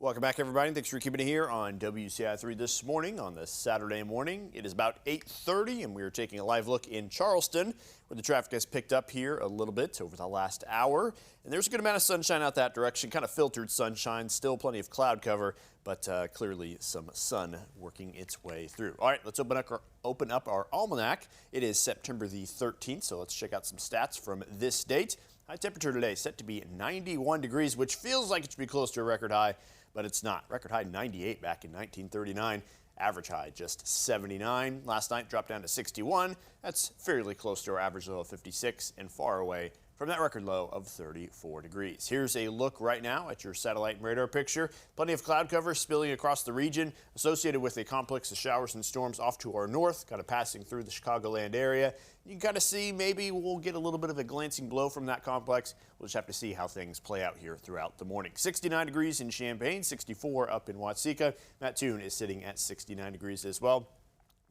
Welcome back, everybody. Thanks for keeping it here on WCI3 this morning on this Saturday morning. It is about 8:30, and we are taking a live look in Charleston, where the traffic has picked up here a little bit over the last hour. And there's a good amount of sunshine out that direction, kind of filtered sunshine, still plenty of cloud cover, but clearly some sun working its way through. All right, let's open up our almanac. It is September the 13th, so let's check out some stats from this date. High temperature today set to be 91 degrees, which feels like it should be close to a record high, but it's not. Record high 98 back in 1939. Average high just 79. Last night dropped down to 61. That's fairly close to our average low of 56 and far away from that record low of 34 degrees. Here's a look right now at your satellite and radar picture. Plenty of cloud cover spilling across the region associated with a complex of showers and storms off to our north, kind of passing through the Chicagoland area. You can kind of see maybe we'll get a little bit of a glancing blow from that complex. We'll just have to see how things play out here throughout the morning. 69 degrees in Champaign, 64 up in Watseka. Mattoon is sitting at 69 degrees as well.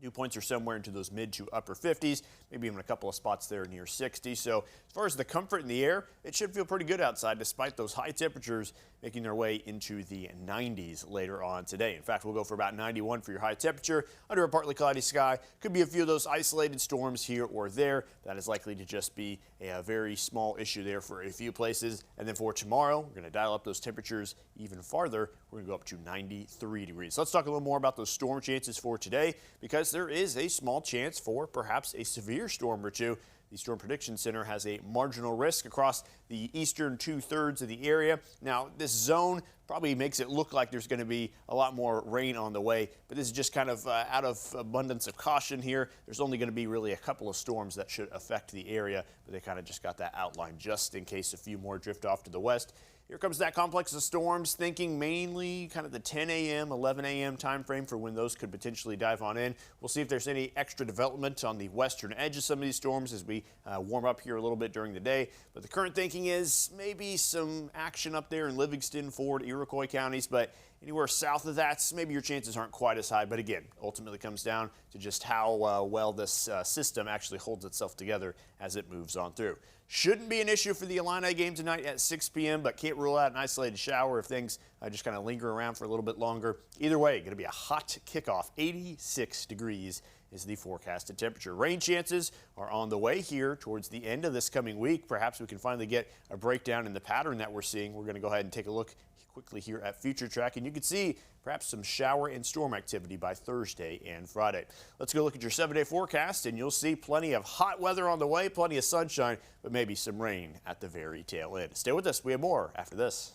Dew points are somewhere into those mid to upper 50s, maybe even a couple of spots there near 60. So as far as the comfort in the air, it should feel pretty good outside despite those high temperatures making their way into the 90s later on today. In fact, we'll go for about 91 for your high temperature under a partly cloudy sky. Could be a few of those isolated storms here or there. That is likely to just be a very small issue there for a few places. And then for tomorrow, we're going to dial up those temperatures even farther. We're going to go up to 93 degrees. Let's talk a little more about those storm chances for today, because there is a small chance for perhaps a severe storm or two. The Storm Prediction Center has a marginal risk across the eastern 2/3 of the area. Now, this zone probably makes it look like there's going to be a lot more rain on the way, but this is just kind of out of abundance of caution here. There's only going to be really a couple of storms that should affect the area, but they kind of just got that outline just in case a few more drift off to the west. Here comes that complex of storms, thinking mainly kind of the 10 a.m., 11 a.m. time frame for when those could potentially dive on in. We'll see if there's any extra development on the western edge of some of these storms as we warm up here a little bit during the day. But the current thinking is maybe some action up there in Livingston, Ford, Iroquois counties, but anywhere south of that, maybe your chances aren't quite as high. But again, ultimately comes down to just how well this system actually holds itself together as it moves on through. Shouldn't be an issue for the Illini game tonight at 6 p.m., but can't rule out an isolated shower if things just kind of linger around for a little bit longer. Either way, going to be a hot kickoff. 86 degrees is the forecasted temperature. Rain chances are on the way here towards the end of this coming week. Perhaps we can finally get a breakdown in the pattern that we're seeing. We're going to go ahead and take a look quickly here at Future Track, and you can see perhaps some shower and storm activity by Thursday and Friday. Let's go look at your 7-day forecast, and you'll see plenty of hot weather on the way, plenty of sunshine, but maybe some rain at the very tail end. Stay with us. We have more after this.